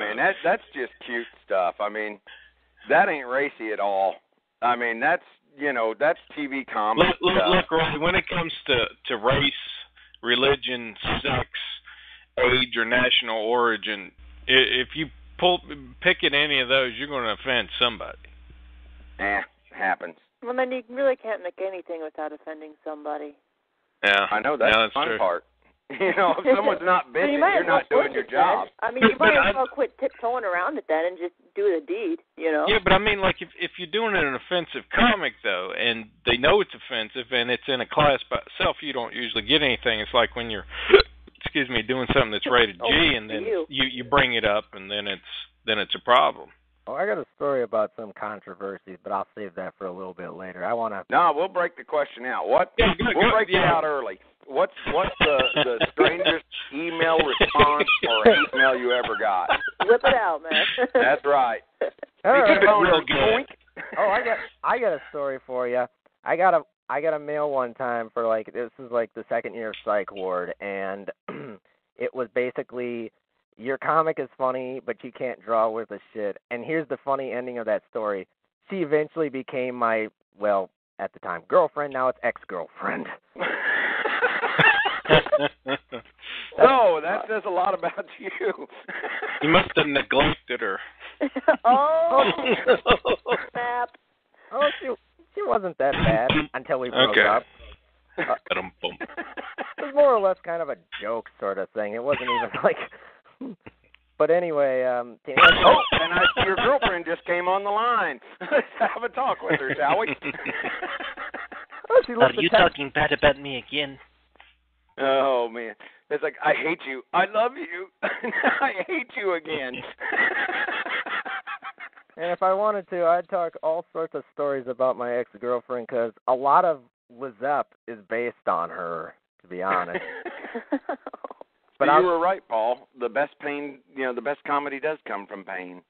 on, man. That's just cute stuff. I mean, that ain't racy at all. I mean, that's TV comedy stuff. Look, Roy, when it comes to race, religion, sex, age, or national origin, if you pick at any of those, you're going to offend somebody. Happens. Well, then you really can't make anything without offending somebody. Yeah, I know that's the fun true. part. If someone's not bitching, you're not doing your job. I mean, you might as well quit tiptoeing around it then and just do the deed, Yeah, but I mean, like, if you're doing an offensive comic, though, and they know it's offensive and it's in a class by itself, you don't usually get anything. It's like when you're, doing something that's rated G, and then you bring it up, and then it's a problem. Oh, I got a story about some controversies, but I'll save that for a little bit later. No, we'll break the question out. We'll break it out early. What's the strangest email response or email you ever got? Whip it out, man. That's right. Oh, I got a story for you. I got a mail one time for this is the second year of psych ward, and it was basically, your comic is funny, but you can't draw worth a shit. And here's the funny ending of that story. She eventually became my, well, at the time, girlfriend. Now it's ex-girlfriend. So that says a lot about you. You must have neglected her. Oh, snap. Oh, she wasn't that bad until we broke up. It was more or less kind of a joke sort of thing. It wasn't even But anyway, and your girlfriend just came on the line. Let's have a talk with her, shall we? Are you talking bad about me again? Oh, man. It's like, I hate you. I love you. I hate you again. And if I wanted to, I'd talk all sorts of stories about my ex-girlfriend, because a lot of Lizette is based on her, to be honest. But you were right, Paul. The best pain, the best comedy does come from pain.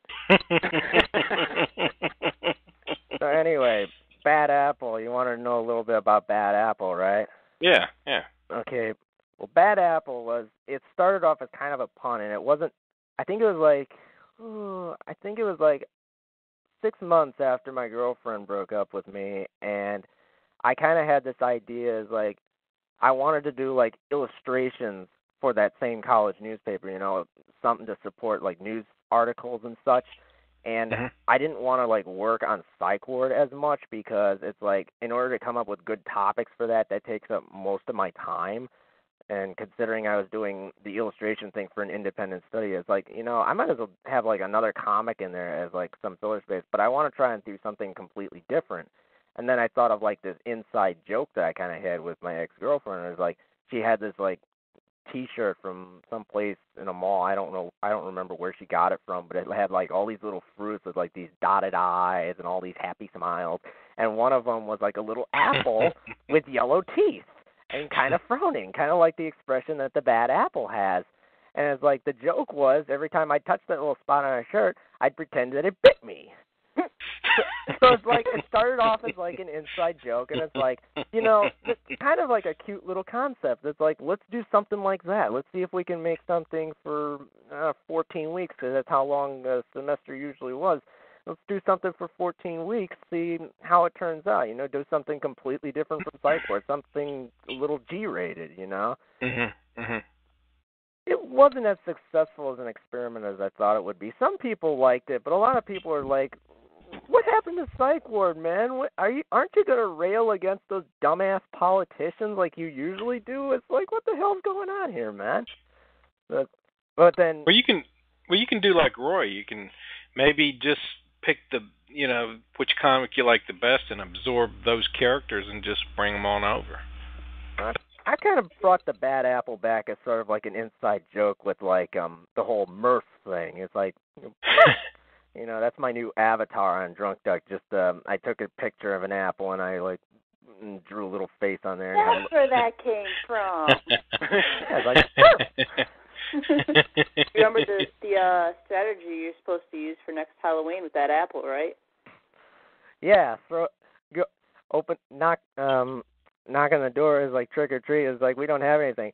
So anyway, Bad Apple. You want to know a little bit about Bad Apple, right? Yeah. Okay. Well, Bad Apple it started off as kind of a pun, and it wasn't, I think it was 6 months after my girlfriend broke up with me, and I kind of had this idea I wanted to do illustrations for that same college newspaper, something to support news articles and such. And I didn't want to work on psych ward as much, because it's in order to come up with good topics for that takes up most of my time. And considering I was doing the illustration thing for an independent study, it's I might as well have another comic in there as some filler space, but I want to try and do something completely different. And then I thought of this inside joke that I kind of had with my ex-girlfriend. It was she had this T-shirt from someplace in a mall. I don't remember where she got it from, but it had all these little fruits with these dotted eyes and all these happy smiles. And one of them was a little apple with yellow teeth and kind of frowning, kind of like the expression that the bad apple has. And it's the joke was, every time I touched that little spot on her shirt, I'd pretend that it bit me. So it's it started off as an inside joke, and it's it's kind of a cute little concept. It's let's do something like that. Let's see if we can make something for 14 weeks, because that's how long a semester usually was. Let's do something for 14 weeks, see how it turns out. Do something completely different from psych ward, something a little G-rated. It wasn't as successful as an experiment as I thought it would be. Some people liked it, but a lot of people are what happened to psych ward, man? Aren't you going to rail against those dumbass politicians like you usually do? It's what the hell's going on here, man? But then... Well, you can do like Roy. You can maybe just pick which comic you like the best and absorb those characters and just bring them on over. I kind of brought the Bad Apple back as sort of an inside joke with the whole Murph thing. It's that's my new avatar on Drunk Duck. Just I took a picture of an apple and I drew a little face on there. That's where that came from. Remember the strategy you're supposed to use for next Halloween with that apple, right? Yeah. Knock on the door is trick or treat. It's we don't have anything.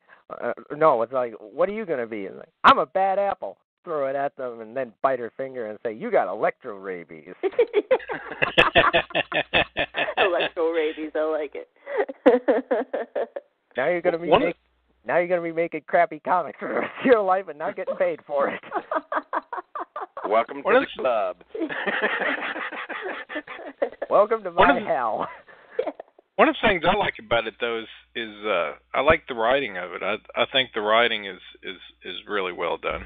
No, it's what are you gonna be? It's I'm a bad apple. throw it at them and then bite her finger and say, "You got electro rabies." Electro rabies, I like it. Now you're gonna be making crappy comics for the rest of your life and not getting paid for it. Welcome to the club. Welcome to my hell. One of the things I like about it, though, is I like the writing of it. I think the writing is really well done.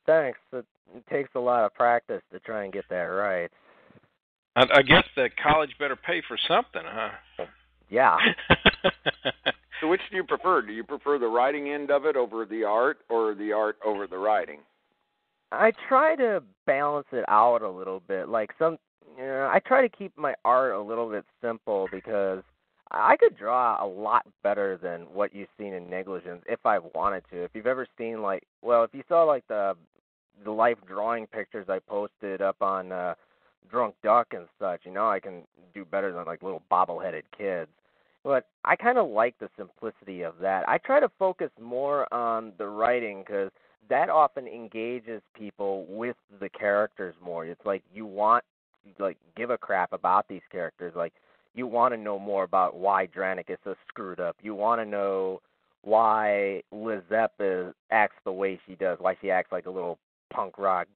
Thanks. It takes a lot of practice to try and get that right. I guess the college better pay for something, huh? Yeah. So which do you prefer? Do you prefer the writing end of it over the art, or the art over the writing? I try to balance it out a little bit. Like I try to keep my art a little bit simple because I could draw a lot better than what you've seen in Negligence if I wanted to. If you've ever seen if you saw the life drawing pictures I posted up on Drunk Duck and such, I can do better than little bobble-headed kids. But I kind of like the simplicity of that. I try to focus more on the writing because that often engages people with the characters more. It's like you want give a crap about these characters. You want to know more about why Dranik is so screwed up. You want to know why Lizette acts the way she does, why she acts like a little punk rock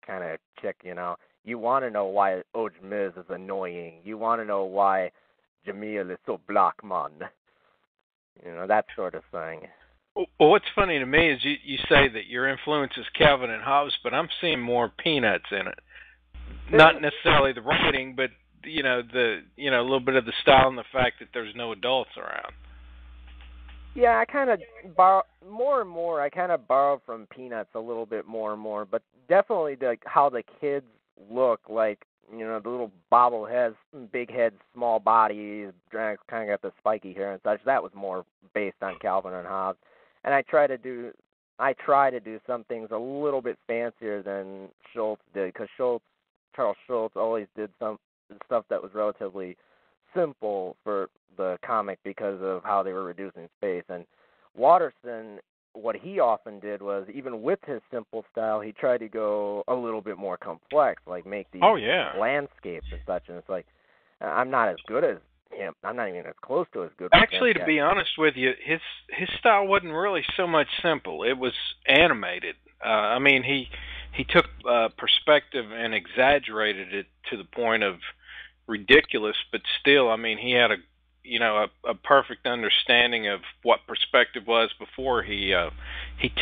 kind of chick, You want to know why Oj Miz is annoying. You want to know why Jamil is so blockman. That sort of thing. Well, what's funny to me is you say that your influence is Calvin and Hobbes, but I'm seeing more Peanuts in it. Not necessarily the writing, but a little bit of the style and the fact that there's no adults around. Yeah, I kind of borrow more and more. I kind of borrow from Peanuts a little bit more and more, but definitely how the kids look, the little bobbleheads, big heads, small bodies, kind of got the spiky hair and such. That was more based on Calvin and Hobbes, and I try to do some things a little bit fancier than Schultz did, because Charles Schultz always did some stuff that was relatively simple for the comic because of how they were reducing space. And Watterson, what he often did was, even with his simple style, he tried to go a little bit more complex, make these landscapes and such. And it's I'm not as good as him. I'm not even as close to as good. Actually, to be honest with you, his style wasn't really so much simple. It was animated. He took perspective and exaggerated it to the point of ridiculous, but still, he had a perfect understanding of what perspective was before he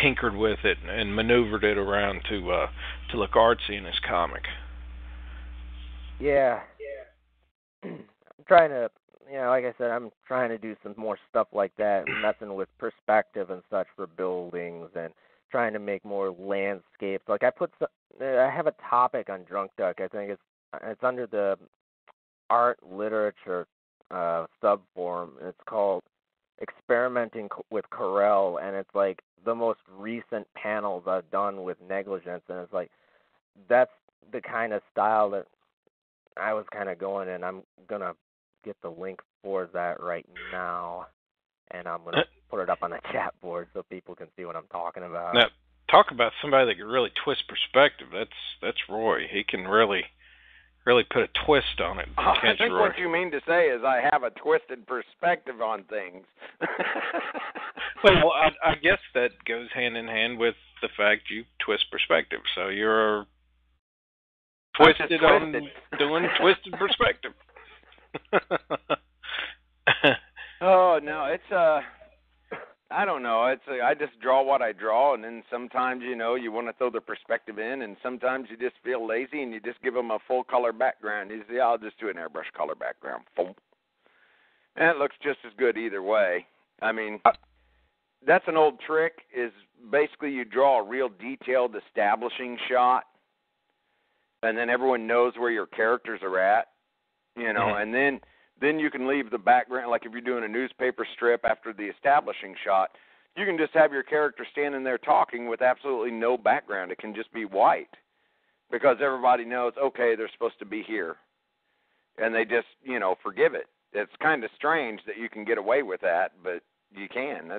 tinkered with it and maneuvered it around to look artsy in his comic. Yeah. I'm trying to, like I said, I'm trying to do some more stuff like that, messing with perspective and such for buildings and trying to make more landscapes. I have a topic on Drunk Duck. I think it's under the art literature subforum. It's called Experimenting with Corel, and it's the most recent panels I've done with Negligence, and it's that's the kind of style that I was kind of going, and I'm gonna get the link for that right now, and I'm gonna put it up on the chat board so people can see what I'm talking about. Now, talk about somebody that can really twist perspective. That's Roy. He can really put a twist on it. I think Roy. What you mean to say is I have a twisted perspective on things. Well, I guess that goes hand in hand with the fact you twist perspective. So you're twisted on doing twisted perspective. Oh no, it's I don't know. I just draw what I draw, and then sometimes you want to throw the perspective in, and sometimes you just feel lazy and you just give them a full color background. You say, I'll just do an airbrush color background, and it looks just as good either way. That's an old trick. Is basically you draw a real detailed establishing shot, and then everyone knows where your characters are at, and then you can leave the background, like if you're doing a newspaper strip after the establishing shot, you can just have your character standing there talking with absolutely no background. It can just be white because everybody knows, okay, they're supposed to be here. And they just, forgive it. It's kind of strange that you can get away with that, but you can.